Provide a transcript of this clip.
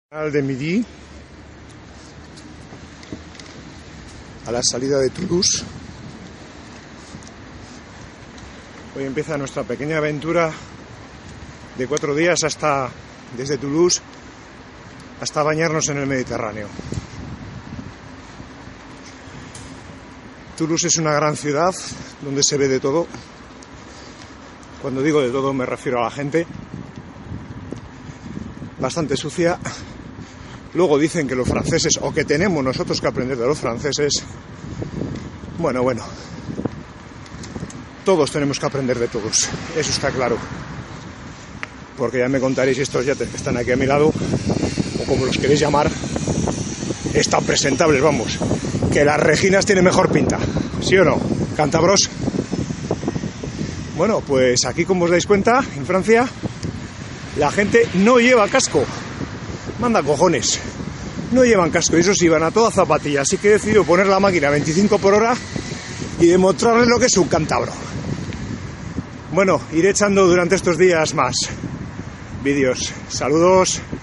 De Midi, a la salida de Toulouse. Hoy empieza nuestra pequeña aventura de 4 días desde Toulouse hasta bañarnos en el Mediterráneo. Toulouse es una gran ciudad donde se ve de todo. Cuando digo de todo me refiero a la gente. Bastante sucia. Luego dicen que los franceses, o que tenemos nosotros que aprender de los franceses. Bueno, todos tenemos que aprender de todos, eso está claro. Porque ya me contaréis, estos ya que están aquí a mi lado, o como los queréis llamar, están presentables, vamos, que las Reginas tienen mejor pinta, ¿sí o no? Cántabros. Bueno, pues aquí, como os dais cuenta, en Francia, la gente no lleva casco. Manda cojones. No llevan casco, y eso sí, van a toda zapatilla. Así que he decidido poner la máquina a 25 por hora y demostrarles lo que es un cántabro. Bueno, iré echando durante estos días más vídeos. Saludos.